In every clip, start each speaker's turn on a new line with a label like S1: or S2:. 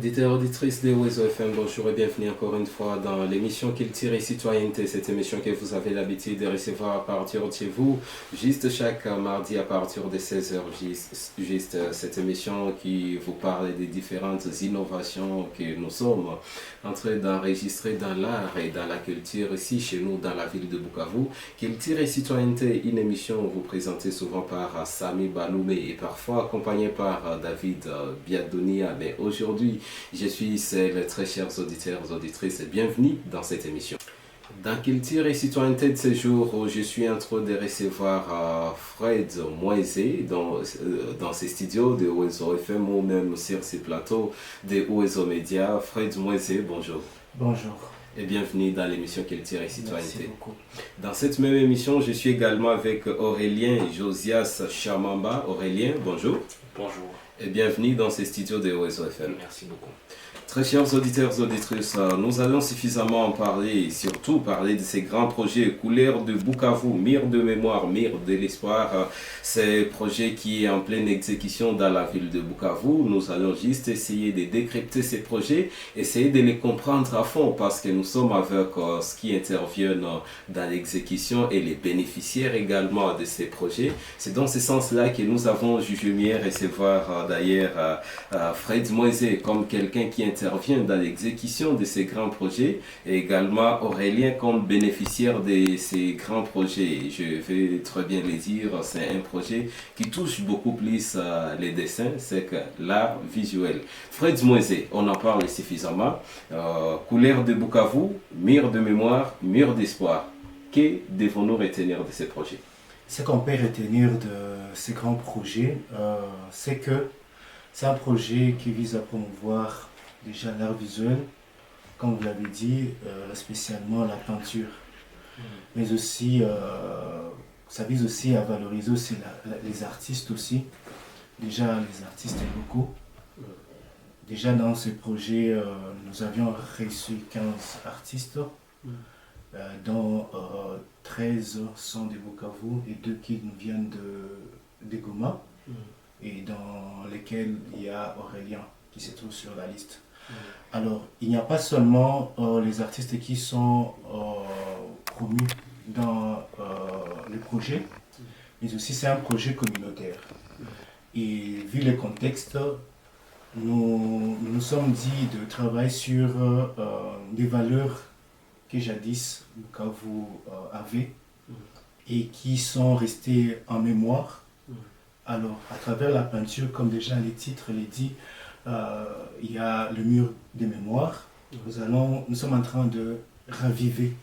S1: Auditeurs, auditrices de Oiseau FM, bonjour et bienvenue encore une fois dans l'émission Culture et Citoyenneté. Cette émission que vous avez l'habitude de recevoir à partir de chez vous, juste chaque mardi à partir de 16 heures. Juste cette émission qui vous parle des différentes innovations que nous sommes en train d'enregistrer dans l'art et dans la culture ici chez nous dans la ville de Bukavu. Culture et Citoyenneté, une émission vous présentée souvent par Sami Baloumé et parfois accompagné par David Biadonia. Mais aujourd'hui, je suis les très chers auditeurs et auditrices et bienvenue dans cette émission. Dans Culture et Citoyenneté de ce jour, je suis en train de recevoir Fred Moisé dans ses studios de Oiseau FM ou même sur ces plateaux de Oiseau Média. Fred Moisé, bonjour.
S2: Bonjour.
S1: Et bienvenue dans l'émission Culture et Citoyenneté.
S2: Merci beaucoup.
S1: Dans cette même émission, je suis également avec Aurélien Josias Chamamba. Aurélien, bonjour.
S3: Bonjour.
S1: Et bienvenue dans ces studios de Oiseau FM.
S3: Merci beaucoup.
S1: Très chers auditeurs et auditrices, nous allons suffisamment en parler et surtout parler de ces grands projets couleurs de Bukavu, mire de mémoire, mire de l'espoir. Ces projets qui est en pleine exécution dans la ville de Bukavu. Nous allons juste essayer de décrypter ces projets, essayer de les comprendre à fond parce que nous sommes avec ceux qui interviennent dans l'exécution et les bénéficiaires également de ces projets. C'est dans ce sens-là que nous avons jugé mieux recevoir d'ailleurs Fred Moisé comme quelqu'un qui intervient dans l'exécution de ces grands projets et également Aurélien comme bénéficiaire de ces grands projets. Je vais très bien le dire, c'est un projet qui touche beaucoup plus les dessins, c'est que l'art visuel. Fred Moisé, on en parle suffisamment. Couleur de Bukavu, mire de mémoire, mire d'espoir. Que devons-nous retenir de ces projets?
S2: Ce qu'on peut retenir de ces grands projets, c'est que c'est un projet qui vise à promouvoir déjà l'art visuel, comme vous l'avez dit, spécialement la peinture. Mais aussi, ça vise aussi à valoriser aussi les artistes aussi, déjà les artistes locaux. Déjà dans ce projet, nous avions reçu 15 artistes, dont 13 sont de Bukavu et 2 qui nous viennent de Goma, et dans lesquels il y a Aurélien qui se trouve sur la liste. Alors, il n'y a pas seulement les artistes qui sont promus dans le projet, mais aussi c'est un projet communautaire. Et vu le contexte, nous nous sommes dit de travailler sur des valeurs que jadis Bukavu avait et qui sont restées en mémoire. Alors, à travers la peinture, comme déjà les titres le dit, il y a le mur des mémoires. Nous sommes en train de raviver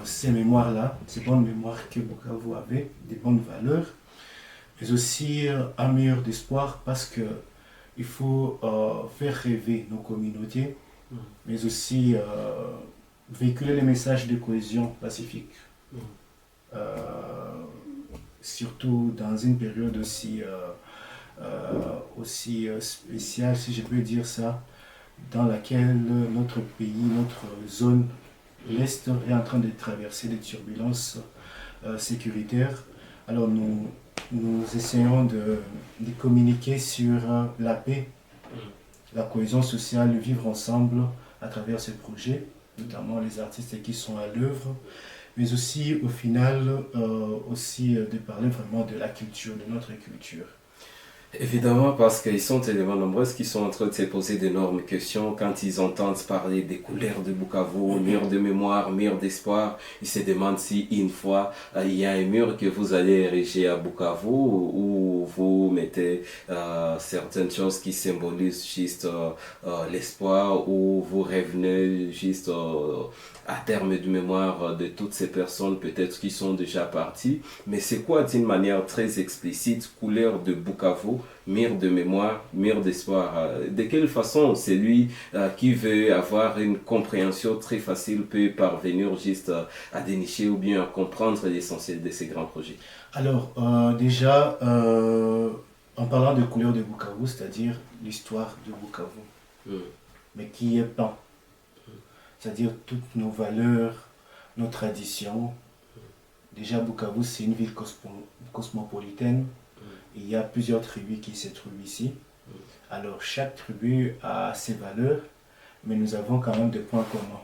S2: ces mémoires-là, ces bonnes mémoires que Bukavu avait, des bonnes valeurs, mais aussi un mur d'espoir parce qu'il faut faire rêver nos communautés, mais aussi véhiculer les messages de cohésion pacifique. Surtout dans une période aussi spéciale, si je peux dire ça, dans laquelle notre pays, notre zone, l'Est, est en train de traverser des turbulences sécuritaires. Alors nous essayons de communiquer sur la paix, la cohésion sociale, le vivre ensemble à travers ce projet, notamment les artistes qui sont à l'œuvre, mais aussi au final de parler vraiment de la culture, de notre culture.
S1: Évidemment, parce qu'ils sont tellement nombreux qui sont en train de se poser d'énormes questions quand ils entendent parler des couleurs de Bukavu, mur de mémoire, mur d'espoir. Ils se demandent si une fois il y a un mur que vous allez ériger à Bukavu où vous mettez certaines choses qui symbolisent juste l'espoir, ou vous revenez juste à terme de mémoire de toutes ces personnes peut-être qui sont déjà parties. Mais c'est quoi d'une manière très explicite, couleur de Bukavu, mire de mémoire, mire d'espoir? De quelle façon celui qui veut avoir une compréhension très facile peut parvenir juste à dénicher ou bien à comprendre l'essentiel de ces grands projets?
S2: Alors déjà, en parlant de couleur de Bukavu, c'est-à-dire l'histoire de Bukavu, mais qui est peint, c'est-à-dire toutes nos valeurs, nos traditions. Déjà, Bukavu, c'est une ville cosmopolitaine. Il y a plusieurs tribus qui se trouvent ici. Alors, chaque tribu a ses valeurs, mais nous avons quand même des points communs.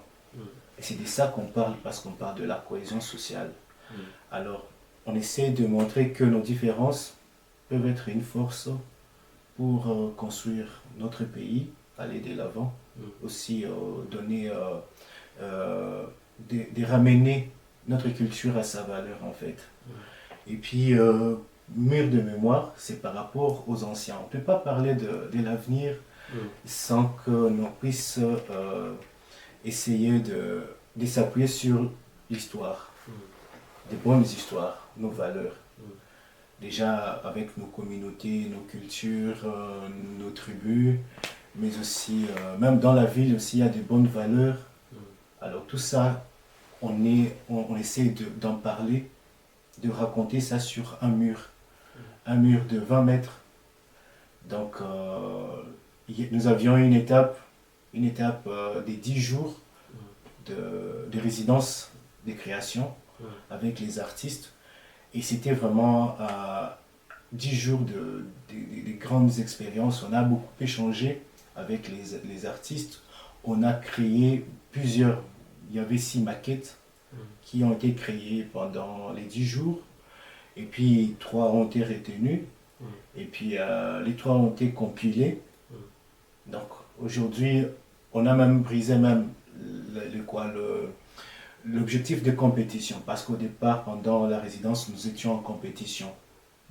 S2: Et c'est de ça qu'on parle parce qu'on parle de la cohésion sociale. Alors, on essaie de montrer que nos différences peuvent être une force pour construire notre pays, aller de l'avant, aussi donner, de ramener notre culture à sa valeur en fait. Et puis, mur de mémoire, c'est par rapport aux anciens. On ne peut pas parler de l'avenir sans que l'on puisse essayer de s'appuyer sur l'histoire, des bonnes histoires, nos valeurs. Déjà avec nos communautés, nos cultures, nos tribus, mais aussi, même dans la ville aussi, il y a des bonnes valeurs. Alors tout ça, on essaie d'en parler, de raconter ça sur un mur de 20 mètres. Donc nous avions une étape des 10 jours de résidence, de création avec les artistes. Et c'était vraiment 10 jours de grandes expériences. On a beaucoup échangé avec les artistes. On a créé plusieurs, il y avait 6 maquettes qui ont été créées pendant les 10 jours. Et puis 3 ont été retenues. Et puis les 3 ont été compilées. Donc aujourd'hui, on a même brisé l'objectif de compétition, parce qu'au départ, pendant la résidence, nous étions en compétition.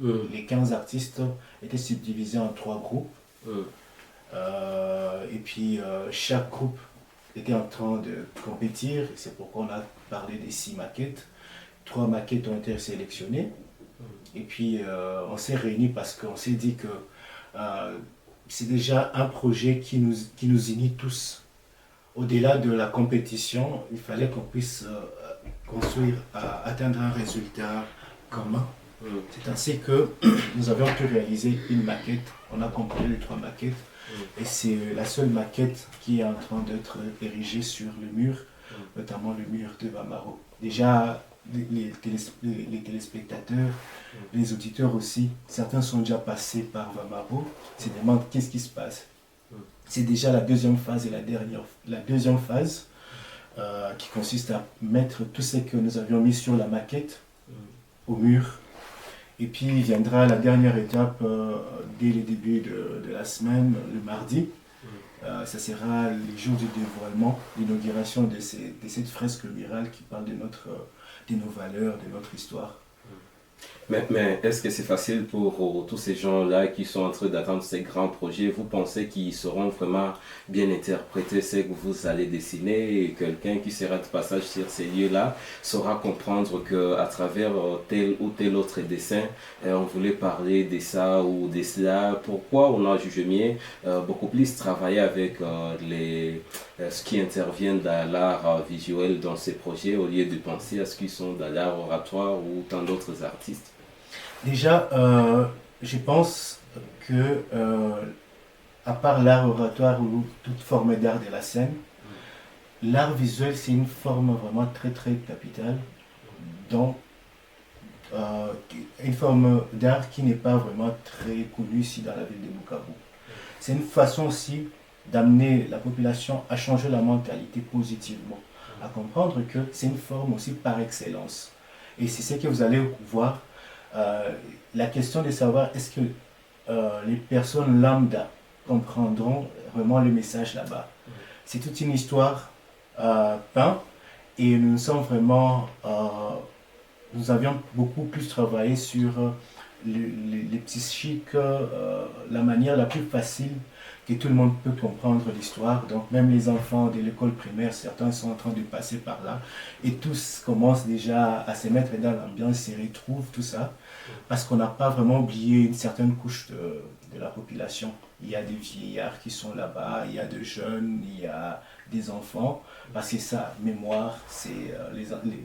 S2: Les 15 artistes étaient subdivisés en 3 groupes. Et puis, chaque groupe était en train de compétir. C'est pourquoi on a parlé des 6 maquettes. 3 maquettes ont été sélectionnées. Et puis, on s'est réunis parce qu'on s'est dit que c'est déjà un projet qui nous unit tous. Au-delà de la compétition, il fallait qu'on puisse construire, atteindre un résultat commun. C'est ainsi que nous avions pu réaliser une maquette. On a compilé les 3 maquettes. Et c'est la seule maquette qui est en train d'être érigée sur le mur, notamment le mur de Vamaro. Déjà, les téléspectateurs, les auditeurs aussi, certains sont déjà passés par Vamaro, se demandent qu'est-ce qui se passe. C'est déjà la deuxième phase et la deuxième phase qui consiste à mettre tout ce que nous avions mis sur la maquette au mur. Et puis viendra la dernière étape dès le début de la semaine, le mardi. Ça sera le jour du dévoilement, l'inauguration de cette fresque murale qui parle de nos valeurs, de notre histoire.
S1: Mais est-ce que c'est facile pour tous ces gens-là qui sont en train d'attendre ces grands projets? Vous pensez qu'ils sauront vraiment bien interpréter ce que vous allez dessiner, et quelqu'un qui sera de passage sur ces lieux-là saura comprendre qu'à travers tel ou tel autre dessin, on voulait parler de ça ou de cela? Pourquoi on a jugé mieux beaucoup plus travailler avec ce qui intervient dans l'art visuel dans ces projets, au lieu de penser à ce qui sont dans l'art oratoire ou tant d'autres artistes?
S2: Déjà, je pense que, à part l'art oratoire ou toute forme d'art de la scène, l'art visuel, c'est une forme vraiment très très capitale, donc une forme d'art qui n'est pas vraiment très connue ici dans la ville de Bukavu. C'est une façon aussi d'amener la population à changer la mentalité positivement, à comprendre que c'est une forme aussi par excellence. Et c'est ce que vous allez voir. La question de savoir est-ce que les personnes lambda comprendront vraiment le message là-bas. C'est toute une histoire peinte et nous avions beaucoup plus travaillé sur les psychiques, la manière la plus facile que tout le monde peut comprendre l'histoire. Donc même les enfants de l'école primaire, certains sont en train de passer par là et tous commencent déjà à se mettre dans l'ambiance, se retrouvent, tout ça, parce qu'on n'a pas vraiment oublié une certaine couche de la population. Il y a des vieillards qui sont là-bas, il y a des jeunes, il y a des enfants, parce que ça, mémoire, c'est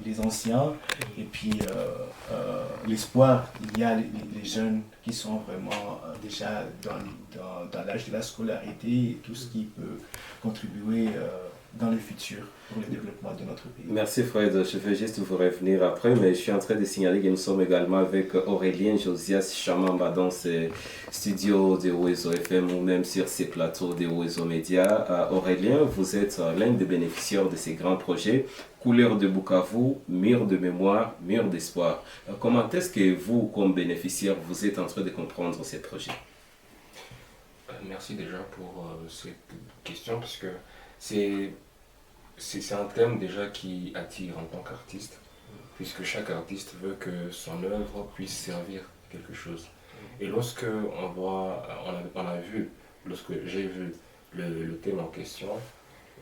S2: les anciens, et puis l'espoir, il y a les jeunes qui sont vraiment déjà dans l'âge de la scolarité, et tout ce qui peut contribuer dans le futur pour le développement de notre pays.
S1: Merci Fred, je vais juste vous revenir après, mais je suis en train de signaler que nous sommes également avec Aurélien Josias Chamamba dans ses studios de Oizo FM ou même sur ses plateaux de Oizo Média. Aurélien, vous êtes l'un des bénéficiaires de ces grands projets, Couleurs de Bukavu, Mur de mémoire, Mur d'espoir. Comment est-ce que vous, comme bénéficiaire, vous êtes en train de comprendre ces projets?
S3: Merci déjà pour cette question parce que c'est un thème déjà qui attire en tant qu'artiste, puisque chaque artiste veut que son œuvre puisse servir quelque chose. Et lorsque on a vu, lorsque j'ai vu le thème en question,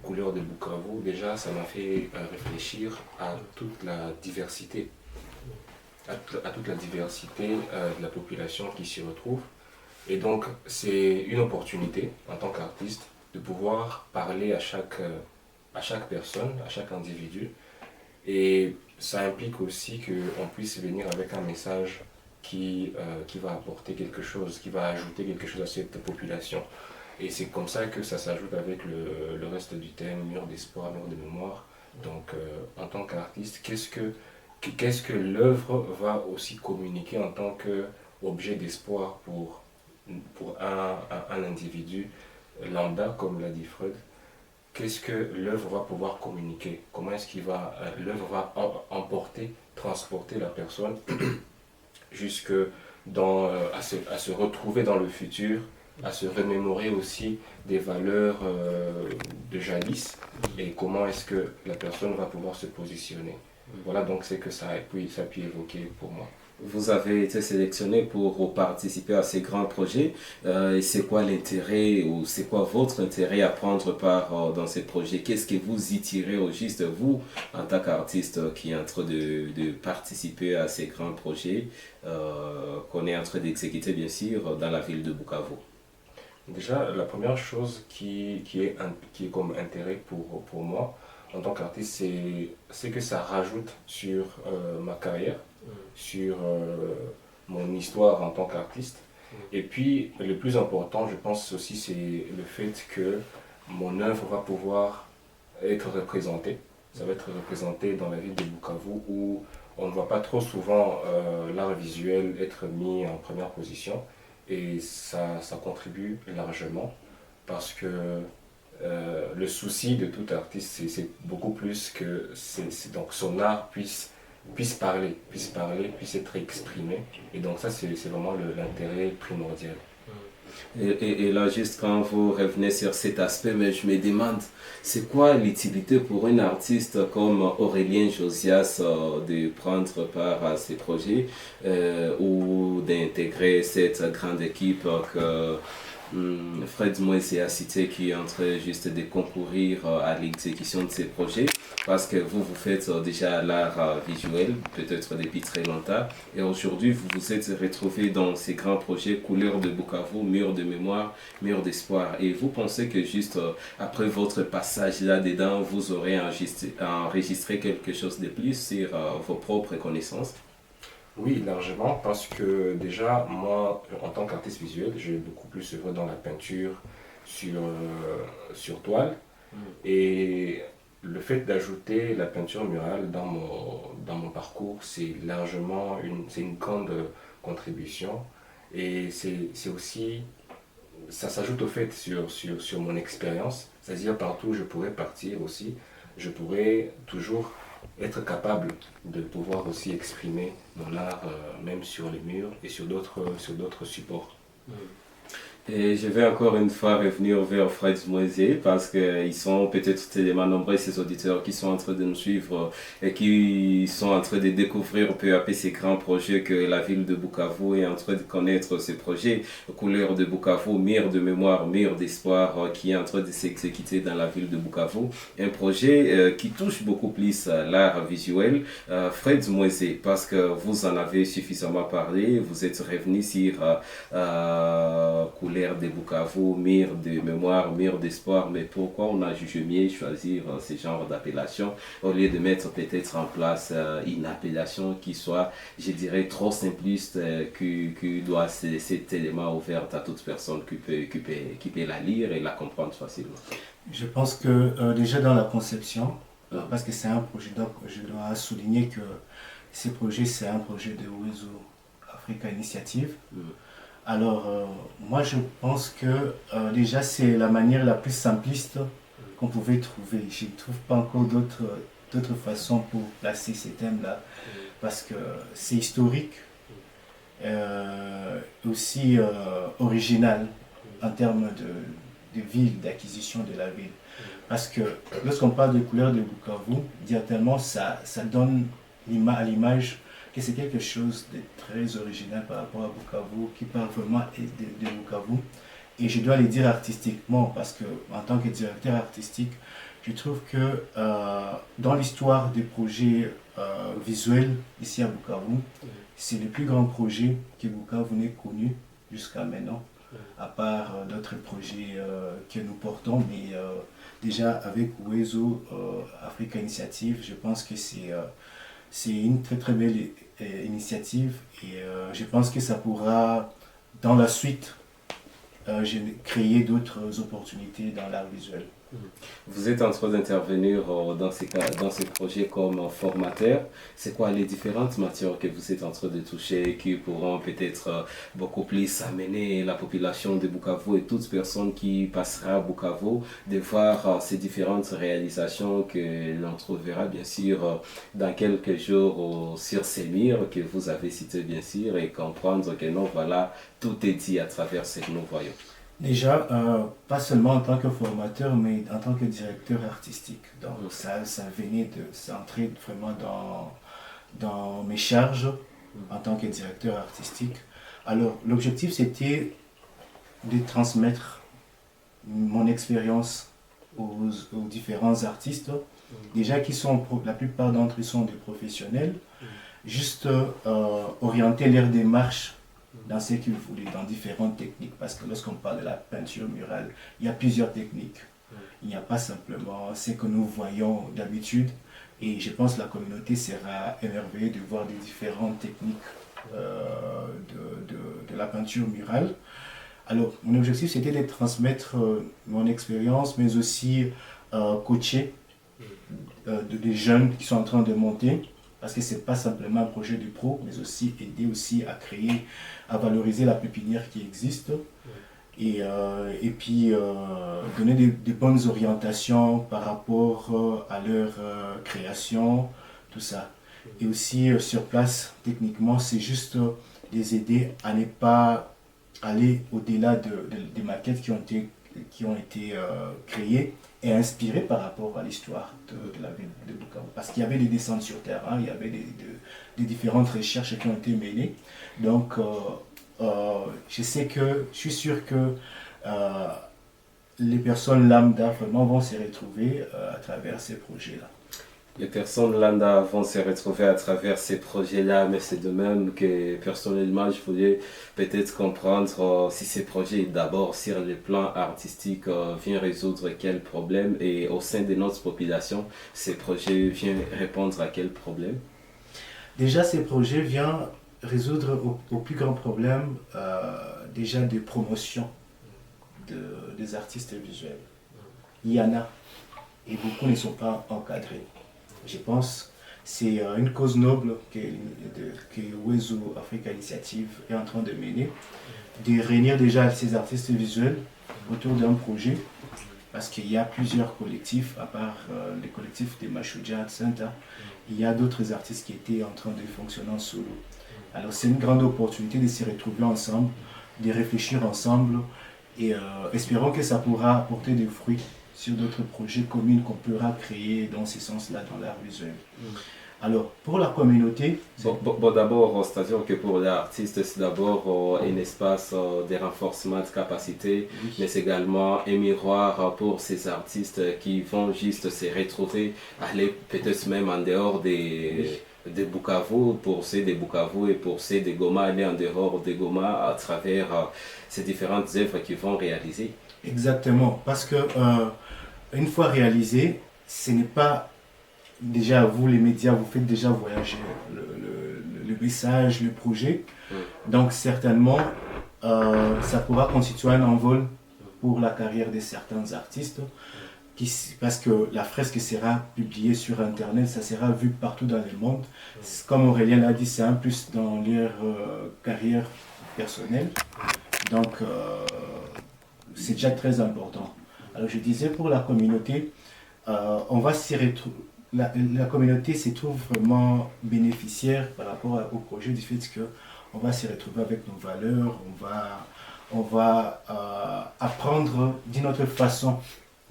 S3: Couleurs de Bukavu, déjà ça m'a fait réfléchir à toute la diversité, à toute la diversité de la population qui s'y retrouve. Et donc c'est une opportunité en tant qu'artiste de pouvoir parler à chaque personne, à chaque individu. Et ça implique aussi qu'on puisse venir avec un message qui va apporter quelque chose, qui va ajouter quelque chose à cette population. Et c'est comme ça que ça s'ajoute avec le reste du thème, mur d'espoir, mur de mémoire. Donc en tant qu'artiste, qu'est-ce que l'œuvre va aussi communiquer en tant qu'objet d'espoir pour un individu lambda, comme l'a dit Freud? Qu'est-ce que l'œuvre va pouvoir communiquer? Comment est-ce que l'œuvre va emporter, transporter la personne jusque à se retrouver dans le futur, à se remémorer aussi des valeurs de jadis et comment est-ce que la personne va pouvoir se positionner. Voilà donc c'est que ça a pu évoquer pour moi.
S1: Vous avez été sélectionné pour participer à ces grands projets. Et c'est quoi l'intérêt ou c'est quoi votre intérêt à prendre part dans ces projets? Qu'est-ce que vous y tirez au juste, vous, en tant qu'artiste qui est en train de participer à ces grands projets qu'on est en train d'exécuter, bien sûr, dans la ville de Bukavu?
S3: Déjà, la première chose qui est comme intérêt pour moi, en tant qu'artiste, c'est que ça rajoute sur ma carrière, sur mon histoire en tant qu'artiste. Et puis, le plus important, je pense aussi, c'est le fait que mon œuvre va pouvoir être représentée. Ça va être représenté dans la ville de Bukavu où on ne voit pas trop souvent l'art visuel être mis en première position. Et ça contribue largement parce que le souci de tout artiste, c'est beaucoup plus que donc son art puisse parler, puisse être exprimé. Et donc ça, c'est vraiment l'intérêt primordial.
S1: Et là, juste quand vous revenez sur cet aspect, mais je me demande, c'est quoi l'utilité pour un artiste comme Aurélien Josias de prendre part à ces projets ou d'intégrer cette grande équipe que Fred Moise a cité qui est en train juste de concourir à l'exécution de ces projets? Parce que vous faites déjà l'art visuel, peut-être depuis très longtemps, et aujourd'hui vous vous êtes retrouvé dans ces grands projets Couleurs de Bukavu, Mur de mémoire, Mur d'espoir. Et vous pensez que juste après votre passage là-dedans, vous aurez enregistré quelque chose de plus sur vos propres connaissances?
S3: Oui, largement, parce que déjà, moi, en tant qu'artiste visuel, j'ai beaucoup plus œuvré dans la peinture sur toile. Et le fait d'ajouter la peinture murale dans mon parcours, c'est largement une grande contribution. Et c'est aussi, ça s'ajoute au fait sur mon expérience, c'est-à-dire partout où je pourrais partir aussi, je pourrais toujours être capable de pouvoir aussi exprimer mon art même sur les murs et sur d'autres supports.
S1: Et je vais encore une fois revenir vers Fred Moise parce qu'ils sont peut-être tellement nombreux ces auditeurs qui sont en train de nous suivre et qui sont en train de découvrir peu à peu ces grands projets que la ville de Bukavu est en train de connaître, ces projets Couleurs de Bukavu, Mur de mémoire, Mur d'espoir qui est en train de s'exécuter dans la ville de Bukavu. Un projet qui touche beaucoup plus l'art visuel. Fred Moise, parce que vous en avez suffisamment parlé, vous êtes revenu sur Couleurs couleurs de Bukavu, mire de mémoire, mire d'espoir, mais pourquoi on a jugé mieux choisir ce genre d'appellation au lieu de mettre peut-être en place une appellation qui soit, je dirais, trop simpliste, qui doit cet élément ouvert à toute personne qui peut la lire et la comprendre facilement.
S2: Je pense que déjà dans la conception, parce que c'est un projet, donc je dois souligner que ce projet, c'est un projet de Wezo Africa Initiative. Alors, moi, je pense que déjà, c'est la manière la plus simpliste qu'on pouvait trouver. Je ne trouve pas encore d'autres façons pour placer ces thèmes-là, parce que c'est historique, aussi original en termes de ville, d'acquisition de la ville. Parce que lorsqu'on parle de couleurs de Bukavu, directement, ça donne à l'image que c'est quelque chose de très original par rapport à Bukavu, qui parle vraiment de Bukavu. Et je dois le dire artistiquement, parce que en tant que directeur artistique, je trouve que dans l'histoire des projets visuels ici à Bukavu, c'est le plus grand projet que Bukavu n'ait connu jusqu'à maintenant, à part d'autres projets que nous portons, mais déjà avec Wezo Africa Initiative, je pense que c'est une très très belle initiative et je pense que ça pourra dans la suite créer d'autres opportunités dans l'art visuel.
S1: Vous êtes en train d'intervenir dans ces projets comme formateur. C'est quoi les différentes matières que vous êtes en train de toucher qui pourront peut-être beaucoup plus amener la population de Bukavu et toute personne qui passera à Bukavu de voir ces différentes réalisations que l'on trouvera bien sûr dans quelques jours sur ces murs que vous avez cités bien sûr et comprendre que non, voilà, tout est dit à travers ce que nous voyons.
S2: Déjà, pas seulement en tant que formateur, mais en tant que directeur artistique. Donc ça venait de s'entrer vraiment dans mes charges en tant que directeur artistique. Alors, l'objectif, c'était de transmettre mon expérience aux différents artistes, déjà qui sont, la plupart d'entre eux sont des professionnels, juste orienter leur démarche dans ce qu'ils voulaient, dans différentes techniques. Parce que lorsqu'on parle de la peinture murale, il y a plusieurs techniques. Il n'y a pas simplement ce que nous voyons d'habitude. Et je pense que la communauté sera émerveillée de voir des différentes techniques de la peinture murale. Alors, mon objectif, c'était de transmettre mon expérience, mais aussi coacher des jeunes qui sont en train de monter. Parce que ce n'est pas simplement un projet de pro, mais aussi aider aussi à créer, à valoriser la pépinière qui existe. Et puis donner des bonnes orientations par rapport à leur création, tout ça. Et aussi sur place, techniquement, c'est juste les aider à ne pas aller au-delà des maquettes qui ont été créées et inspirées par rapport à l'histoire de la ville de Bukavu. Parce qu'il y avait des descentes sur terrain, il y avait des différentes recherches qui ont été menées. Donc, je suis sûr que les personnes lambda vraiment vont se retrouver à travers ces projets-là.
S1: Les personnes lambda vont se retrouver à travers ces projets-là, mais c'est de même que personnellement, je voulais peut-être comprendre si ces projets, d'abord sur le plan artistique, viennent résoudre quel problème et au sein de notre population, ces projets viennent répondre à quel problème.
S2: Déjà, ces projets viennent résoudre au plus grand problème déjà de promotion des artistes visuels. Il y en a et beaucoup ne sont pas encadrés. Je pense que c'est une cause noble que Wezo Africa Initiative est en train de mener, de réunir déjà ces artistes visuels autour d'un projet, parce qu'il y a plusieurs collectifs, à part le collectif de Mashuja Center, il y a d'autres artistes qui étaient en train de fonctionner en solo. Alors c'est une grande opportunité de se retrouver ensemble, de réfléchir ensemble, et espérons que ça pourra apporter des fruits sur d'autres projets communs qu'on pourra créer dans ce sens-là dans l'art visuel. Alors, pour la communauté...
S1: Bon, d'abord, c'est-à-dire que pour l'artiste, c'est d'abord un espace de renforcement de capacité, oui, mais c'est également un miroir pour ces artistes qui vont juste se retrouver, aller peut-être même en dehors des... Oui. de Bukavu, pour ceux de Bukavu et pour ceux de Goma, aller en dehors de Goma à travers ces différentes œuvres qu'ils vont réaliser.
S2: Exactement, parce que une fois réalisé, ce n'est pas déjà vous les médias, vous faites déjà voyager le message, le projet. Donc certainement, ça pourra constituer un envol pour la carrière de certains artistes, parce que la fresque sera publiée sur Internet, ça sera vu partout dans le monde. Comme Aurélien l'a dit, c'est un plus dans leur carrière personnelle. Donc c'est déjà très important. Alors je disais pour la communauté, on va s'y retrouver. La communauté se trouve vraiment bénéficiaire par rapport au projet du fait qu'on va s'y retrouver avec nos valeurs, on va apprendre d'une autre façon.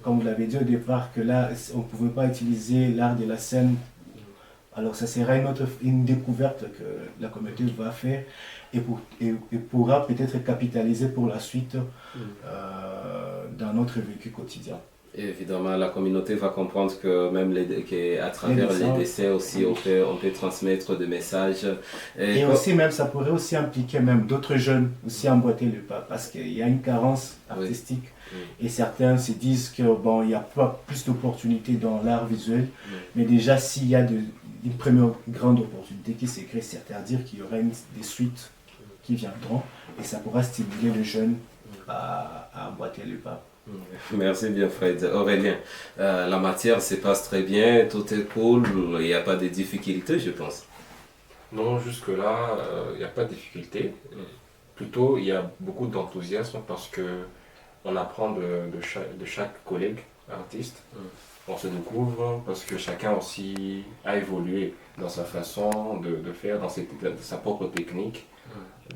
S2: Comme vous l'avez dit au départ, que là, on ne pouvait pas utiliser l'art de la scène. Alors ça sera une découverte que la communauté va faire et pourra peut-être capitaliser pour la suite dans notre vécu quotidien.
S1: Et évidemment, la communauté va comprendre que même qu'à travers les dessins aussi, on peut transmettre des messages.
S2: Et aussi même, ça pourrait aussi impliquer même d'autres jeunes aussi emboîter le pas, parce qu'il y a une carence artistique. Et certains se disent que bon, il n'y a pas plus d'opportunités dans l'art visuel, mais déjà s'il y a une première grande opportunité qui s'est créée, c'est-à-dire qu'il y aura des suites qui viendront et ça pourra stimuler les jeunes à emboîter le pas.
S1: Merci bien Fred. Aurélien, la matière se passe très bien, tout est cool, il n'y a pas de difficultés je pense.
S3: Non, jusque-là, il n'y a pas de difficulté. Plutôt, il y a beaucoup d'enthousiasme parce que on apprend de chaque collègue artiste. On se découvre parce que chacun aussi a évolué dans sa façon de faire, dans sa propre technique.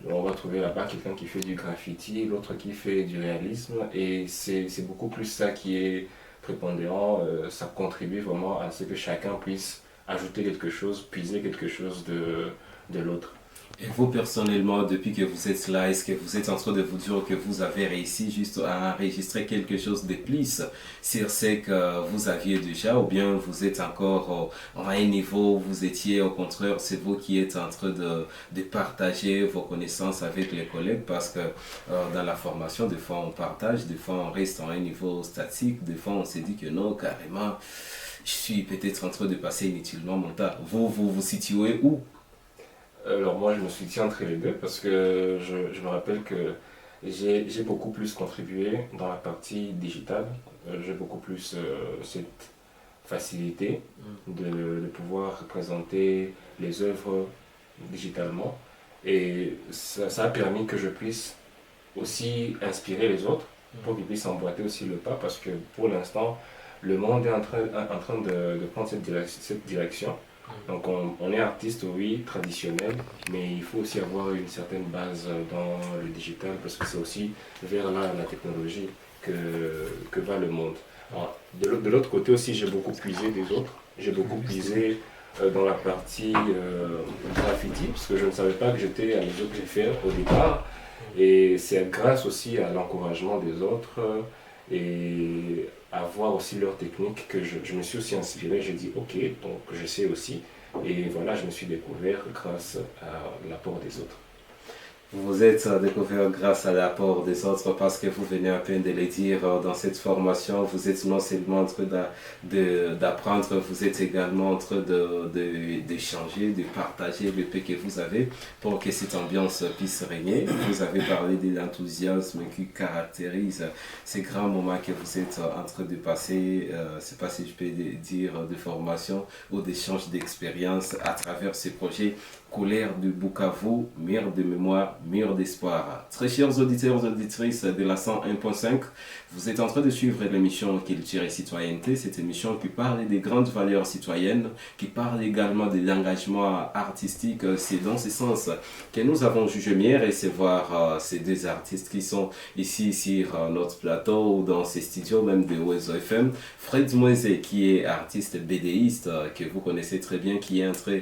S3: On va trouver là-bas quelqu'un qui fait du graffiti, l'autre qui fait du réalisme, et c'est beaucoup plus ça qui est prépondérant. Ça contribue vraiment à ce que chacun puisse ajouter quelque chose, puiser quelque chose de l'autre.
S1: Et vous personnellement, depuis que vous êtes là, est-ce que vous êtes en train de vous dire que vous avez réussi juste à enregistrer quelque chose de plus sur ce que vous aviez déjà, ou bien vous êtes encore à un niveau où vous étiez au contraire, c'est vous qui êtes en train de partager vos connaissances avec les collègues, parce que dans la formation, des fois on partage, des fois on reste à un niveau statique, des fois on se dit que non, carrément, je suis peut-être en train de passer inutilement mon temps. Vous situez où?
S3: Alors moi je me suis dit entre les deux parce que je me rappelle que j'ai beaucoup plus contribué dans la partie digitale. J'ai beaucoup plus cette facilité de pouvoir présenter les œuvres digitalement. Et ça a permis que je puisse aussi inspirer les autres pour qu'ils puissent emboîter aussi le pas, parce que pour l'instant le monde est en train de prendre cette direction. Donc on est artiste, oui, traditionnel, mais il faut aussi avoir une certaine base dans le digital parce que c'est aussi vers la technologie que va le monde. Alors, de l'autre côté aussi, j'ai beaucoup puisé des autres. J'ai beaucoup puisé dans la partie graffiti parce que je ne savais pas que j'étais à mesure que j'ai fait au départ. Et c'est grâce aussi à l'encouragement des autres et à voir aussi leur technique que je me suis aussi inspiré. J'ai dit ok, donc je sais aussi. Et voilà, je me suis découvert grâce à l'apport des autres.
S1: Vous vous êtes découvert grâce à l'apport des autres, parce que vous venez à peine de le dire dans cette formation. Vous êtes non seulement en train d'apprendre, vous êtes également en train d'échanger, de partager le peu que vous avez pour que cette ambiance puisse régner. Vous avez parlé de l'enthousiasme qui caractérise ces grands moments que vous êtes en train de passer, je ne sais pas si je peux dire de formation ou d'échange d'expérience à travers ces projets. Couleur de Bukavu, mur de mémoire, mur d'espoir. Très chers auditeurs et auditrices de la 101.5, vous êtes en train de suivre l'émission Culture et Citoyenneté, cette émission qui parle des grandes valeurs citoyennes, qui parle également de l'engagement artistique. C'est dans ce sens que nous avons jugé mieux recevoir ces deux artistes qui sont ici sur notre plateau ou dans ces studios même de Oizo FM. Fred Moise, qui est artiste BDiste, que vous connaissez très bien, qui est en train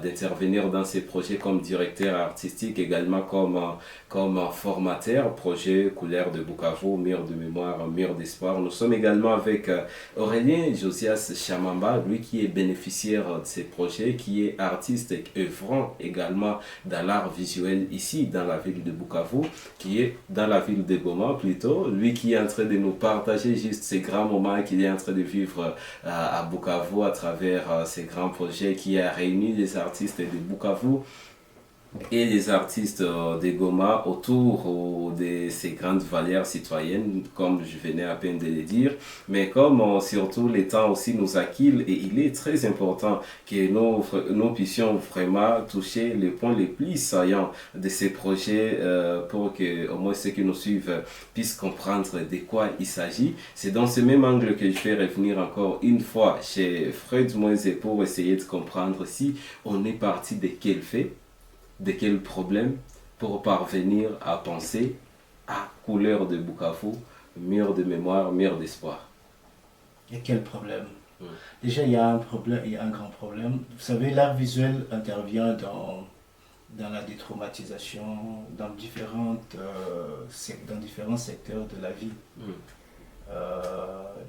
S1: d'intervenir dans ces projets comme directeur artistique, également également comme formateur, projet Couleur de Bukavu, mur de mémoire, mur d'espoir. Nous sommes également avec Aurélien Josias Chamamba, lui qui est bénéficiaire de ces projets, qui est artiste et œuvrant également dans l'art visuel ici dans la ville de Bukavu, qui est dans la ville de Goma plutôt, lui qui est en train de nous partager juste ces grands moments qu'il est en train de vivre à Bukavu à travers ces grands projets qui a réuni les artistes de Bukavu et les artistes de Goma autour de ces grandes valeurs citoyennes, comme je venais à peine de le dire, mais comme surtout les temps aussi nous acquillent, et il est très important que nous puissions vraiment toucher les points les plus saillants de ces projets pour que au moins ceux qui nous suivent puissent comprendre de quoi il s'agit. C'est dans ce même angle que je vais revenir encore une fois chez Fred Moïse pour essayer de comprendre si on est parti de quel fait, de quel problème pour parvenir à penser à Couleur de Bukavu, mur de mémoire, mur d'espoir.
S2: Et quel problème? Déjà, il y a un problème, il y a un grand problème. Vous savez, l'art visuel intervient dans la détraumatisation, dans différents secteurs de la vie.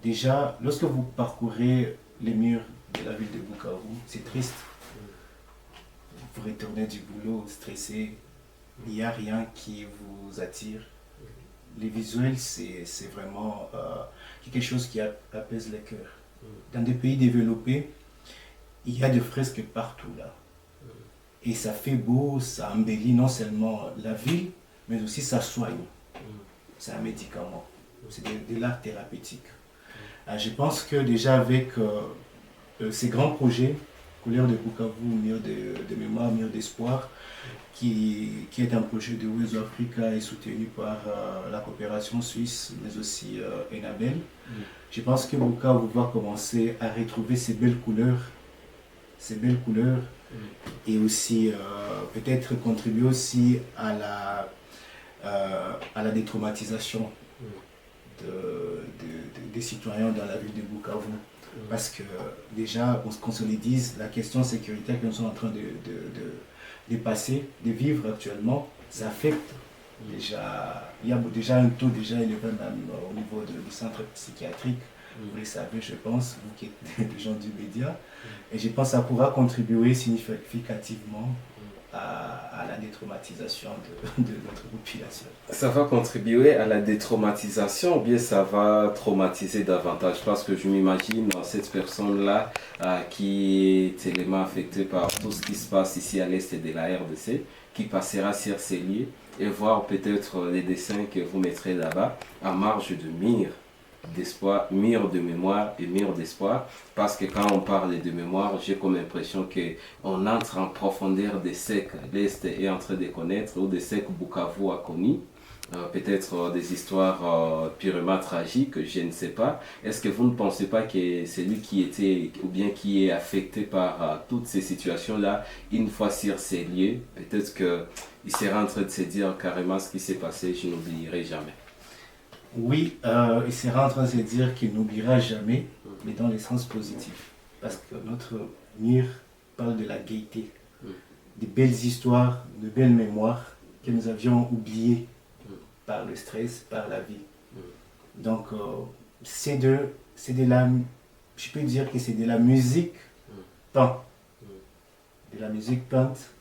S2: Déjà, lorsque vous parcourez les murs de la ville de Bukavu, c'est triste. Vous retournez du boulot stressé, il n'y a rien qui vous attire. Les visuels, c'est vraiment quelque chose qui apaise le cœur. Dans des pays développés, il y a des fresques partout là. Et ça fait beau, ça embellit non seulement la ville, mais aussi ça soigne. C'est un médicament, c'est de l'art thérapeutique. Je pense que déjà avec ces grands projets, Couleur de Bukavu, mur de mémoire, mur d'espoir, qui est un projet de Wezo Africa et soutenu par la coopération suisse, mais aussi Enabel. Je pense que Bukavu va commencer à retrouver ces belles couleurs, et aussi peut-être contribuer aussi à la détraumatisation des citoyens dans la ville de Bukavu. Parce que déjà, qu'on se le dise, la question sécuritaire que nous sommes en train de passer, de vivre actuellement, ça affecte déjà, il y a déjà un taux déjà élevé même au niveau du centre psychiatrique. Vous le savez, je pense, vous qui êtes des gens du média. Et je pense que ça pourra contribuer significativement à la détraumatisation de notre population.
S1: Ça va contribuer à la détraumatisation ou bien ça va traumatiser davantage? Parce que je m'imagine cette personne-là qui est tellement affectée par tout ce qui se passe ici à l'est de la RDC, qui passera sur ces lieux et voir peut-être les dessins que vous mettrez là-bas à marge de mire d'espoir, mur de mémoire et mur d'espoir, parce que quand on parle de mémoire, j'ai comme impression qu'on entre en profondeur de ce que l'Est est en train de connaître ou de ce que Bukavu a connu. Peut-être des histoires purement tragiques, je ne sais pas. Est-ce que vous ne pensez pas que celui qui était ou bien qui est affecté par toutes ces situations-là, une fois sur ces lieux, peut-être qu'il sera en train de se dire carrément ce qui s'est passé, je n'oublierai jamais?
S2: Oui, il sera en train de se dire qu'il n'oubliera jamais, mais dans le sens positif. Parce que notre mur parle de la gaieté, des belles histoires, de belles mémoires que nous avions oubliées par le stress, par la vie. Donc, c'est de la, je peux dire que c'est de la musique peinte. De la musique peinte.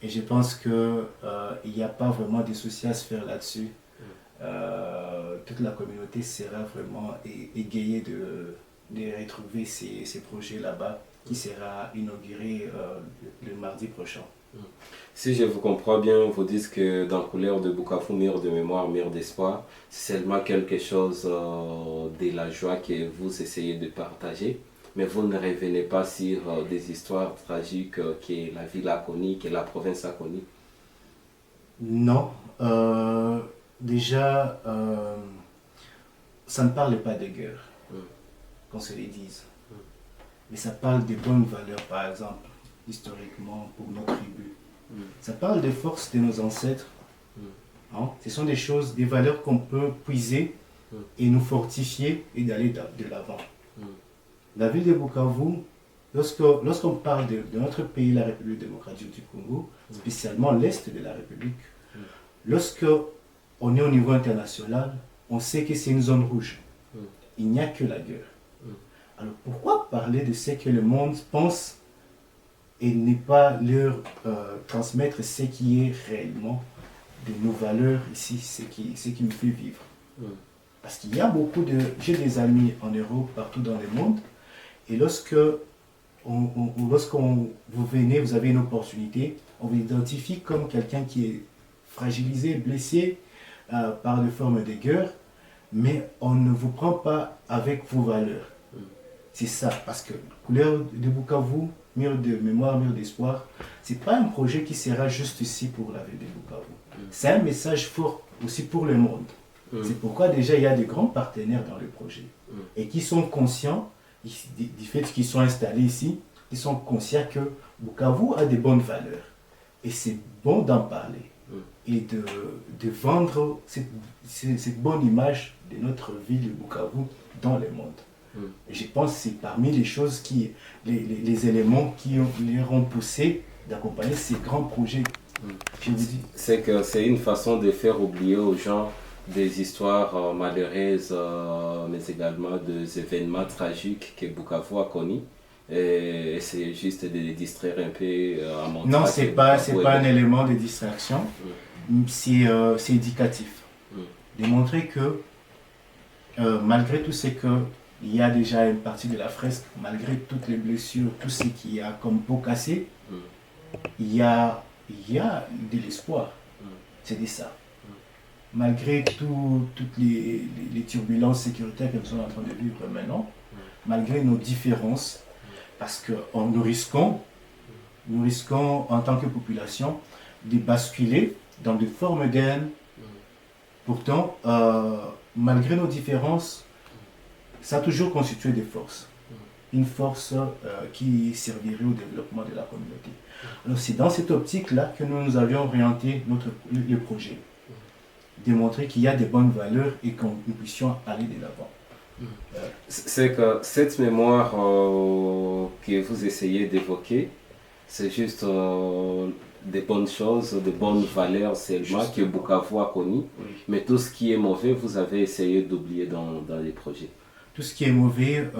S2: Et je pense qu'il n'y a pas vraiment de souci à se faire là-dessus. Toute la communauté sera vraiment égayée de retrouver ces projets là-bas qui sera inauguré le mardi prochain.
S1: Si je vous comprends bien, vous dites que dans Couleur de Bukavu, mur de mémoire, mur d'espoir, c'est seulement quelque chose de la joie que vous essayez de partager, mais vous ne revenez pas sur des histoires tragiques que la ville a connues, que la province a connues.
S2: Non. Déjà, ça ne parle pas de guerre, qu'on se les dise. Mais ça parle de bonnes valeurs, par exemple, historiquement, pour nos tribus. Ça parle des forces de nos ancêtres. Hein? Ce sont des choses, des valeurs qu'on peut puiser et nous fortifier et d'aller de l'avant. La ville de Bukavu, lorsqu'on parle de notre pays, la République démocratique du Congo, spécialement l'Est de la République, Lorsque on est au niveau international, on sait que c'est une zone rouge. Il n'y a que la guerre. Alors pourquoi parler de ce que le monde pense et ne pas leur transmettre ce qui est réellement de nos valeurs ici, ce qui nous fait vivre. Parce qu'il y a j'ai des amis en Europe, partout dans le monde, et lorsque vous venez, vous avez une opportunité, on vous identifie comme quelqu'un qui est fragilisé, blessé par des formes de guerre, mais on ne vous prend pas avec vos valeurs. C'est ça, parce que Couleur de Bukavu, mur de mémoire, mur d'espoir, c'est pas un projet qui sera juste ici pour la ville de Bukavu. C'est un message fort aussi pour le monde. C'est pourquoi déjà il y a des grands partenaires dans le projet et qui sont conscients du fait qu'ils sont installés ici, ils sont conscients que Bukavu a des bonnes valeurs. Et c'est bon d'en parler et de vendre cette bonne image de notre ville de Bukavu dans le monde. Et je pense que c'est parmi les choses les éléments qui les ont poussés d'accompagner ces grands projets. Je vous dis.
S1: C'est que c'est une façon de faire oublier aux gens des histoires malheureuses, mais également des événements tragiques que Bukavu a connus. Et c'est juste de les distraire un peu à montrer.
S2: Non, c'est pas un élément de distraction, c'est éducatif. De montrer que malgré tout ce qu'il y a déjà une partie de la fresque, malgré toutes les blessures, tout ce qu'il y a comme peau cassée, il y a de l'espoir. C'est de ça. Malgré toutes les turbulences sécuritaires que nous sommes en train de vivre maintenant, malgré nos différences, parce que nous risquons en tant que population de basculer dans des formes de haine. Pourtant, malgré nos différences, ça a toujours constitué des forces. Une force qui servirait au développement de la communauté. Alors c'est dans cette optique-là que nous avions orienté le projet. Démontrer qu'il y a des bonnes valeurs et que nous puissions aller de l'avant.
S1: C'est que cette mémoire que vous essayez d'évoquer, c'est juste des bonnes choses, des bonnes valeurs seulement que Bukavu a connues.
S2: Oui.
S1: Mais tout ce qui est mauvais, vous avez essayé d'oublier dans les projets.
S2: Tout ce qui est mauvais,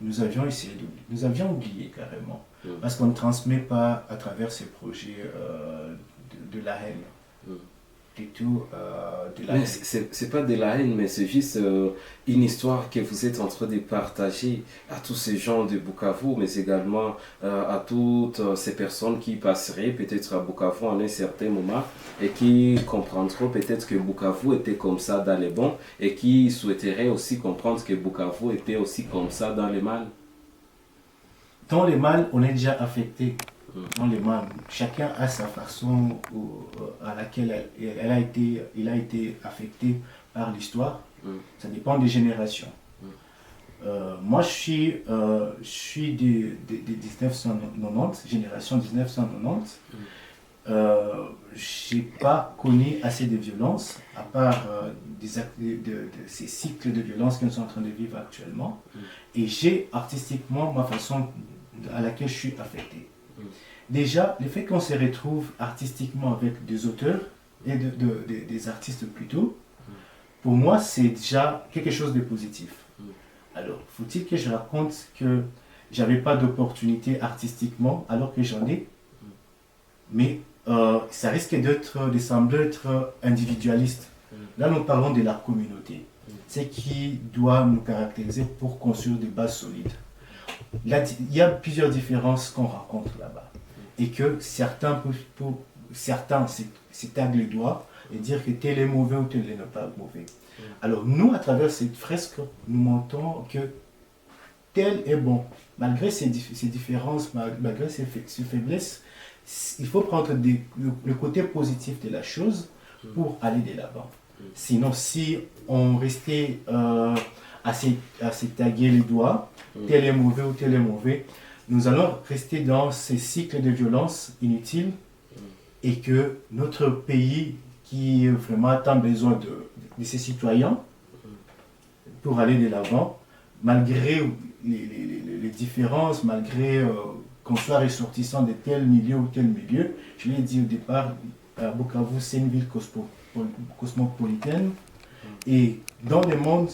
S2: nous avions essayé d'oublier. Nous avions oublié carrément. Parce qu'on ne transmet pas à travers ces projets de la haine. Et tout, de la
S1: Mais
S2: haine.
S1: c'est pas de la haine, mais c'est juste une histoire que vous êtes en train de partager à tous ces gens de Bukavu, mais également à toutes ces personnes qui passeraient peut-être à Bukavu en un certain moment et qui comprendront peut-être que Bukavu était comme ça dans les bons et qui souhaiteraient aussi comprendre que Bukavu était aussi comme ça dans les mal.
S2: Dans les mal, on est déjà affecté. Dans les mal, chacun a sa façon à laquelle il a été affecté par l'histoire. Ça dépend des générations. Moi, je suis de 1990, génération 1990. Je n'ai pas connu assez de violence, à part de ces cycles de violence que nous sommes en train de vivre actuellement. Et j'ai artistiquement ma façon à laquelle je suis affecté. Déjà, le fait qu'on se retrouve artistiquement avec des auteurs et des artistes plutôt, pour moi, c'est déjà quelque chose de positif. Alors, faut-il que je raconte que j'avais pas d'opportunité artistiquement alors que j'en ai, mais ça risque de sembler être individualiste. Là, nous parlons de la communauté. C'est qui doit nous caractériser pour construire des bases solides. Là, il y a plusieurs différences qu'on rencontre là-bas. Et que certains s'établent les doigts et dire que tel est mauvais ou tel n'est pas mauvais. Alors nous, à travers cette fresque, nous montrons que tel est bon. Malgré ses différences, malgré ses faiblesses, il faut prendre le côté positif de la chose pour aller de l'avant. Sinon, si on restait à se taguer les doigts, tel est mauvais ou tel est mauvais, nous allons rester dans ces cycles de violence inutiles et que notre pays, qui vraiment a tant besoin de ses citoyens pour aller de l'avant, malgré les différences, malgré qu'on soit ressortissant de tel milieu ou tel milieu, je l'ai dit au départ, Bukavu, c'est une ville cosmopolitaine. Et dans le monde,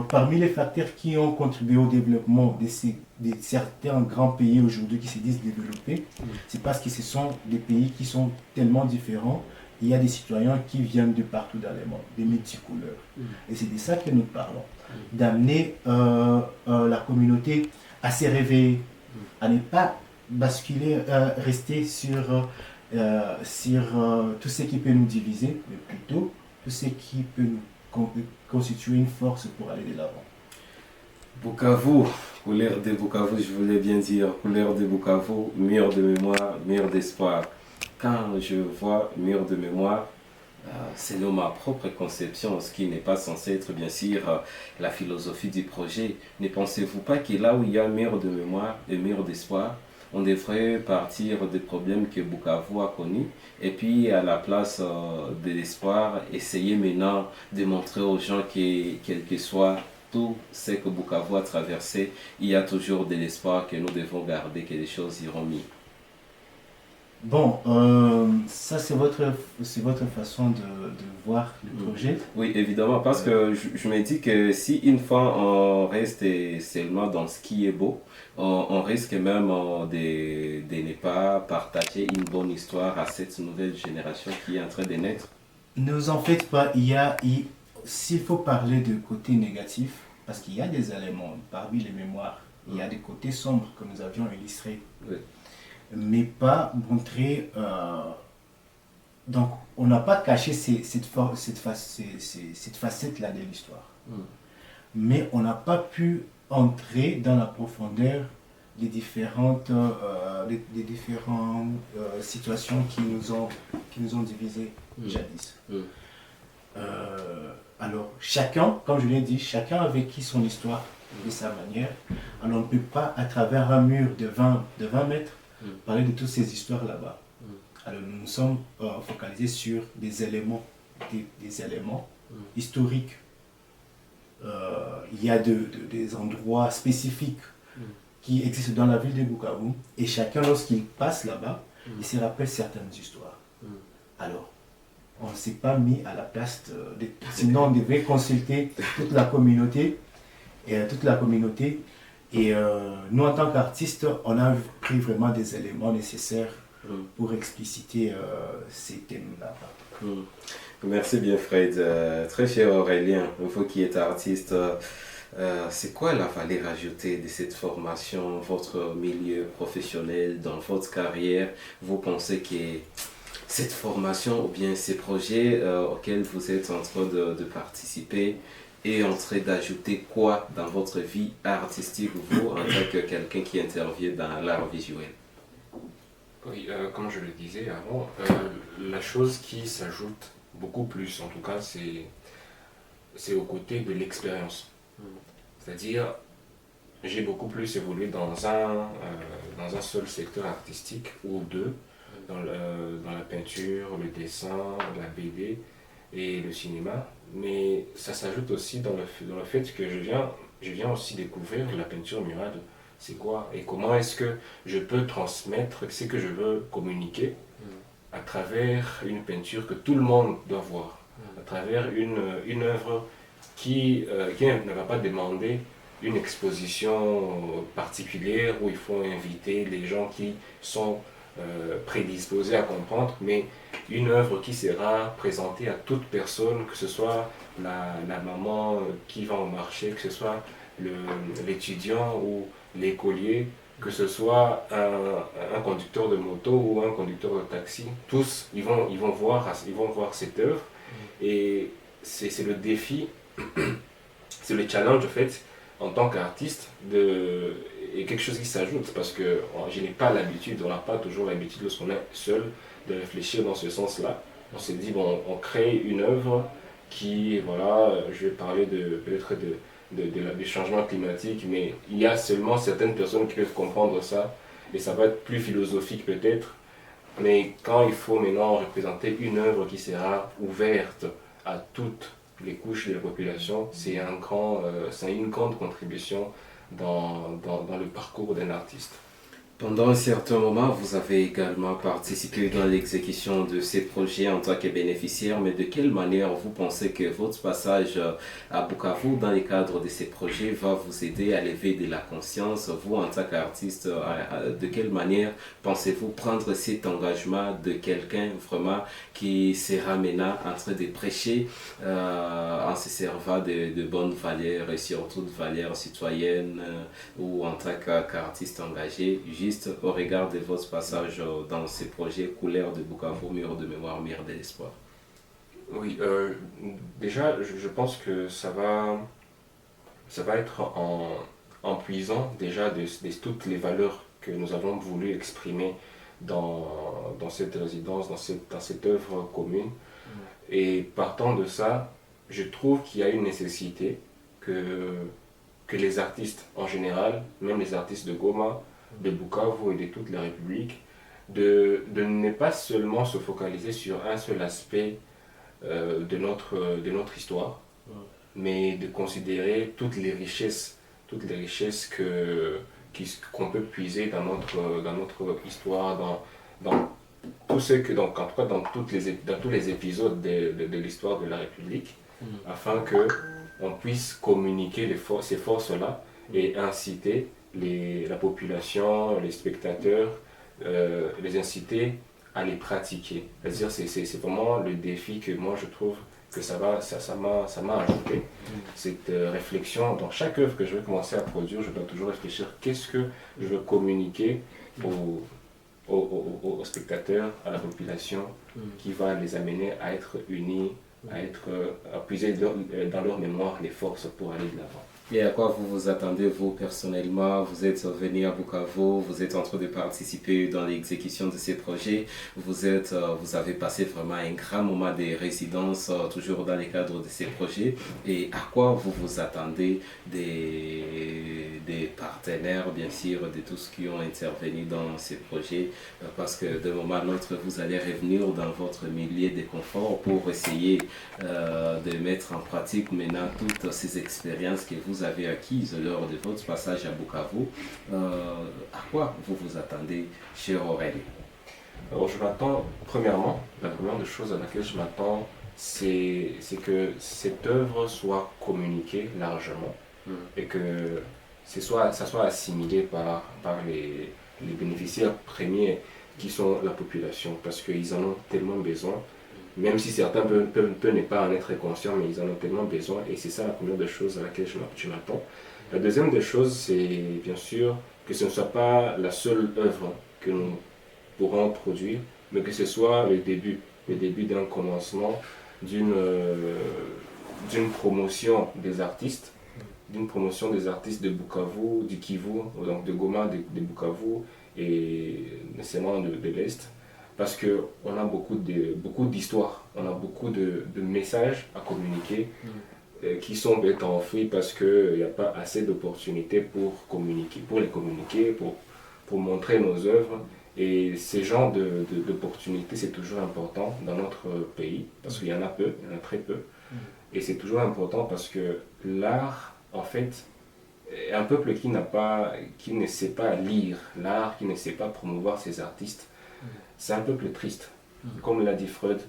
S2: parmi les facteurs qui ont contribué au développement de certains grands pays aujourd'hui qui se disent développés, c'est parce que ce sont des pays qui sont tellement différents. Il y a des citoyens qui viennent de partout dans le monde, des multicouleurs. Et c'est de ça que nous parlons. D'amener la communauté à se réveiller, à ne pas basculer, rester sur tout ce qui peut nous diviser, mais plutôt tout ce qui peut nous constituer une force pour aller de l'avant.
S1: Bukavu, couleur de Bukavu, je voulais bien dire, couleur de Bukavu, mur de mémoire, mur d'espoir. Quand je vois mur de mémoire, selon ma propre conception, ce qui n'est pas censé être bien sûr la philosophie du projet, ne pensez-vous pas que là où il y a mur de mémoire et mur d'espoir, on devrait partir des problèmes que Bukavu a connus et puis à la place de l'espoir, essayer maintenant de montrer aux gens que quel que soit tout ce que Bukavu a traversé, il y a toujours de l'espoir que nous devons garder, que les choses iront mieux.
S2: Bon, ça c'est votre façon de voir le projet.
S1: Oui, évidemment, parce que je me dis que si une fois on reste seulement dans ce qui est beau, on risque même de ne pas partager une bonne histoire à cette nouvelle génération qui est en train de naître.
S2: Ne vous en faites pas, s'il faut parler de côté négatif, parce qu'il y a des éléments parmi les mémoires, il y a des côtés sombres que nous avions illustrés.
S1: Oui.
S2: Mais pas montrer. Donc, on n'a pas caché cette facette-là de l'histoire. Mais on n'a pas pu entrer dans la profondeur des différentes situations qui nous ont divisés jadis. Alors, chacun, comme je l'ai dit, chacun a vécu son histoire de sa manière. Alors, on ne peut pas, à travers un mur de 20 mètres, parler de toutes ces histoires là-bas. Alors nous nous sommes focalisés sur des éléments historiques. Il y a des endroits spécifiques qui existent dans la ville de Bukavu et chacun lorsqu'il passe là-bas, il se rappelle certaines histoires. Alors, on ne s'est pas mis à la place sinon on devait consulter toute la communauté. Et nous, en tant qu'artistes, on a pris vraiment des éléments nécessaires pour expliciter ces thèmes-là.
S1: Merci bien, Fred. Très cher Aurélien, vous qui êtes artiste, c'est quoi la valeur ajoutée de cette formation, votre milieu professionnel, dans votre carrière? Vous pensez que cette formation ou bien ces projets auxquels vous êtes en train de participer est en train d'ajouter quoi dans votre vie artistique, vous, en tant que quelqu'un qui intervient dans l'art visuel?
S3: Oui, comme je le disais avant, la chose qui s'ajoute beaucoup plus, en tout cas, c'est au côté de l'expérience. C'est-à-dire, j'ai beaucoup plus évolué dans un seul secteur artistique, ou deux, dans la peinture, le dessin, la BD et le cinéma. Mais ça s'ajoute aussi dans le fait que je viens aussi découvrir la peinture murale. C'est quoi et comment est-ce que je peux transmettre ce que je veux communiquer à travers une peinture que tout le monde doit voir, à travers une œuvre qui ne va pas demander une exposition particulière où il faut inviter les gens qui sont prédisposés à comprendre, mais une œuvre qui sera présentée à toute personne, que ce soit la maman qui va au marché, que ce soit l'étudiant ou l'écolier, que ce soit un conducteur de moto ou un conducteur de taxi, tous ils vont voir cette œuvre et c'est le défi, c'est le challenge en fait en tant qu'artiste et quelque chose qui s'ajoute parce que je n'ai pas l'habitude, on n'a pas toujours l'habitude lorsqu'on est seul de réfléchir dans ce sens-là. On s'est dit bon, on crée une œuvre qui, voilà, je vais parler peut-être du changement climatique, mais il y a seulement certaines personnes qui peuvent comprendre ça, et ça va être plus philosophique peut-être, mais quand il faut maintenant représenter une œuvre qui sera ouverte à toutes les couches de la population, c'est une grande contribution dans le parcours d'un artiste.
S1: Pendant un certain moment, vous avez également participé dans l'exécution de ces projets en tant que bénéficiaire, mais de quelle manière vous pensez que votre passage à Bukavu dans le cadre de ces projets va vous aider à lever de la conscience, vous en tant qu'artiste, de quelle manière pensez-vous prendre cet engagement de quelqu'un vraiment qui sera maintenant en train de prêcher en se servant de bonnes valeurs et surtout de valeurs citoyennes ou en tant qu'artiste engagé, juste au regard de votre passage dans ces projets couleurs de Bukavu, mur de mémoire, mur de l'espoir?
S3: Oui, déjà, je pense que ça va être en puisant déjà de toutes les valeurs que nous avons voulu exprimer dans cette résidence, dans cette œuvre commune. Et partant de ça, je trouve qu'il y a une nécessité que les artistes en général, même les artistes de Goma, de Bukavu et de toute la République, de ne pas seulement se focaliser sur un seul aspect de notre histoire, mais de considérer toutes les richesses qu'on peut puiser dans notre histoire, dans tout ce que, donc, en tout cas dans tous les épisodes de l'histoire de la République, afin que on puisse communiquer ces forces-là et inciter la population, les spectateurs, les inciter à les pratiquer. C'est-à-dire c'est vraiment le défi que moi je trouve que ça m'a ajouté. Cette réflexion, dans chaque œuvre que je vais commencer à produire, je dois toujours réfléchir qu'est-ce que je veux communiquer aux spectateurs, à la population, qui va les amener à être unis, à puiser dans leur mémoire les forces pour aller de l'avant.
S1: Et à quoi vous vous attendez, vous, personnellement? Vous êtes venu à Bukavu, vous êtes en train de participer dans l'exécution de ces projets. Vous avez passé vraiment un grand moment de résidence, toujours dans le cadre de ces projets. Et à quoi vous vous attendez des partenaires, bien sûr, de tous qui ont intervenu dans ces projets? Parce que d'un moment à l'autre, vous allez revenir dans votre milieu de confort pour essayer de mettre en pratique maintenant toutes ces expériences que vous avez acquises lors de votre passage à Bukavu. À quoi vous vous attendez, cher Aurélie?
S3: Alors je m'attends, premièrement, la première des choses à laquelle je m'attends, c'est que cette œuvre soit communiquée largement et que ça soit assimilé par les bénéficiaires premiers qui sont la population, parce qu'ils en ont tellement besoin. Même si certains peuvent ne pas en être conscients, mais ils en ont tellement besoin, et c'est ça la première des choses à laquelle je m'attends. La deuxième des choses, c'est bien sûr que ce ne soit pas la seule œuvre que nous pourrons produire, mais que ce soit le début d'un commencement, d'une promotion des artistes, de Bukavu, du Kivu, donc de Goma, de Bukavu et nécessairement de l'Est. Parce qu'on a beaucoup d'histoires, on a beaucoup de messages à communiquer qui sont enfouis parce qu'il n'y a pas assez d'opportunités pour les communiquer, pour montrer nos œuvres. Et ce genre d'opportunités, c'est toujours important dans notre pays, parce qu'il y en a peu, il y en a très peu. Et c'est toujours important parce que l'art, en fait, un peuple qui ne sait pas lire l'art, qui ne sait pas promouvoir ses artistes, c'est un peuple triste. Comme l'a dit Freud,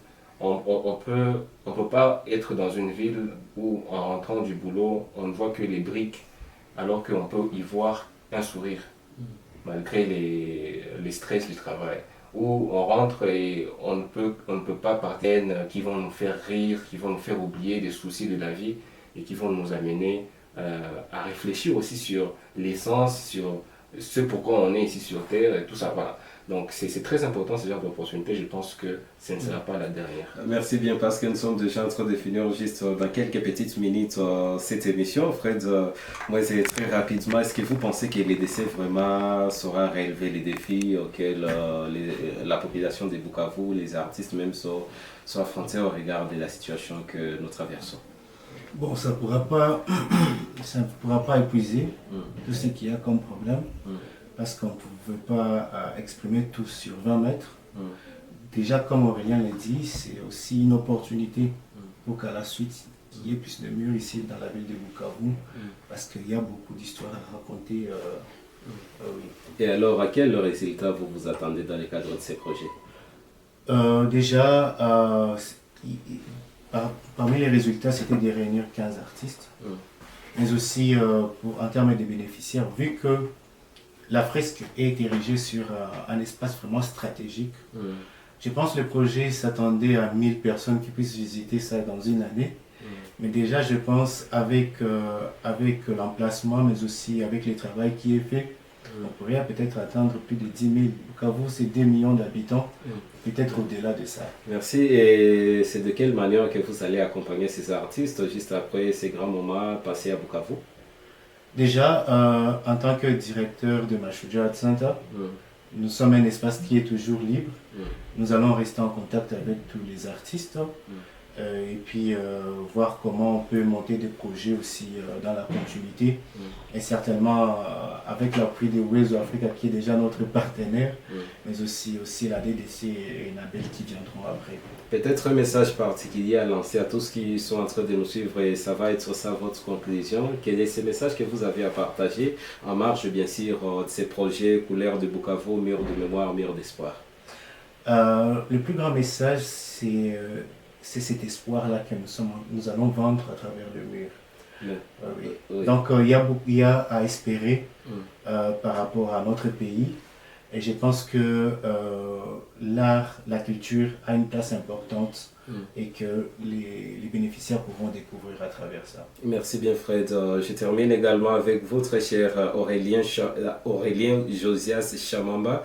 S3: on peut pas être dans une ville où en rentrant du boulot, on ne voit que les briques, alors qu'on peut y voir un sourire, malgré les stress du travail. Où on rentre et on ne peut pas partir qui vont nous faire rire, qui vont nous faire oublier des soucis de la vie et qui vont nous amener à réfléchir aussi sur l'essence, sur ce pourquoi on est ici sur Terre et tout ça. Voilà. Donc c'est très important ce genre d'opportunité, je pense que ce ne sera pas la dernière.
S1: Merci bien parce que nous sommes déjà en train de finir juste dans quelques petites minutes cette émission. Fred, moi c'est très rapidement, est-ce que vous pensez que l'EDC vraiment saura relever les défis auxquels la population de Bukavu, les artistes même sont affrontés au regard de la situation que nous traversons?
S2: Bon, ça ne pourra pas épuiser tout ce qu'il y a comme problème. Parce qu'on ne pouvait pas exprimer tout sur 20 mètres. Déjà, comme Aurélien l'a dit, c'est aussi une opportunité pour qu'à la suite, il y ait plus de murs ici dans la ville de Bukavu, parce qu'il y a beaucoup d'histoires à raconter Oui.
S1: Et alors, à quel résultat vous vous attendez dans le cadre de ces projets?
S2: Déjà, parmi les résultats, c'était de réunir 15 artistes, mais aussi en termes de bénéficiaires, vu que la fresque est érigée sur un espace vraiment stratégique. Je pense que le projet s'attendait à 1000 personnes qui puissent visiter ça dans une année. Mais déjà, je pense, avec l'emplacement, mais aussi avec le travail qui est fait, on pourrait peut-être atteindre plus de 10 000. Bukavu, c'est 2 millions d'habitants, peut-être au-delà de ça.
S1: Merci. Et c'est de quelle manière que vous allez accompagner ces artistes juste après ces grands moments passés à Bukavu?
S2: Déjà, en tant que directeur de Mashuja Art Center, nous sommes un espace qui est toujours libre. Nous allons rester en contact avec tous les artistes et puis voir comment on peut monter des projets aussi dans la continuité. Et certainement avec l'appui de Wezo Africa qui est déjà notre partenaire, mais aussi la DDC et Nabel qui viendront après.
S1: Peut-être un message particulier à lancer à tous qui sont en train de nous suivre et ça va être ça votre conclusion. Quel est ce message que vous avez à partager en marge bien sûr de ces projets Couleurs de Bukavu, Mur de mémoire, Mur d'espoir?
S2: Le plus grand message, c'est cet espoir-là que nous allons vendre à travers le mur. Oui. Donc il y a à espérer par rapport à notre pays. Et je pense que l'art, la culture a une place importante et que les bénéficiaires pourront découvrir à travers ça.
S1: Merci bien Fred. Je termine également avec vous très cher Aurélien Josias Chamamba.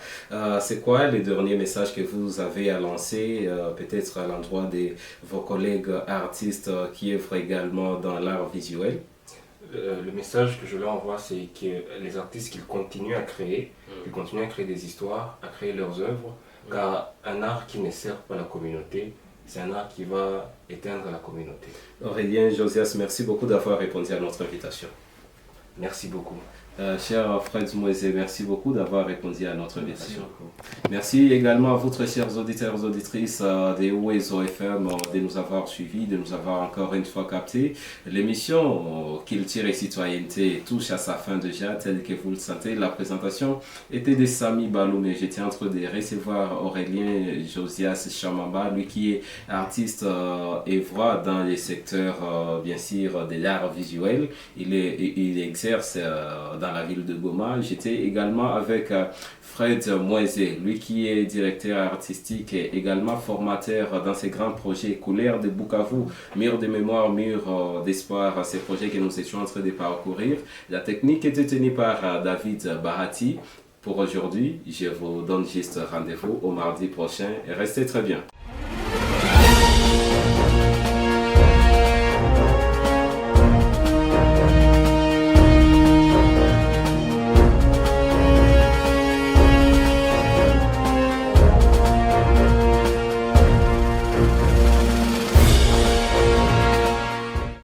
S1: C'est quoi les derniers messages que vous avez à lancer peut-être à l'endroit de vos collègues artistes qui œuvrent également dans l'art visuel?
S3: Le message que je leur envoie, c'est que les artistes qu'ils continuent à créer, qu'ils continuent à créer des histoires, à créer leurs œuvres, car un art qui ne sert pas la communauté, c'est un art qui va éteindre la communauté.
S1: Aurélien Josias, merci beaucoup d'avoir répondu à notre invitation.
S3: Merci beaucoup.
S1: Cher Fred Moise, merci beaucoup d'avoir répondu à notre invitation. Merci également à vous, très chers auditeurs et auditrices de Wezo FM, de nous avoir suivis, de nous avoir encore une fois captés. L'émission Culture et Citoyenneté touche à sa fin déjà, tel que vous le sentez. La présentation était de Sami Baloum et j'étais en train de recevoir Aurélien Josias Chamamba, lui qui est artiste et voix dans les secteurs, bien sûr, de l'art visuel. Il exerce dans la ville de Goma. J'étais également avec Fred Moise, lui qui est directeur artistique et également formateur dans ces grands projets Couleurs de Bukavu, Mur de mémoire, Mur d'espoir, ces projets que nous étions en train de parcourir. La technique était tenue par David Bahati. Pour aujourd'hui, je vous donne juste rendez-vous au mardi prochain et restez très bien.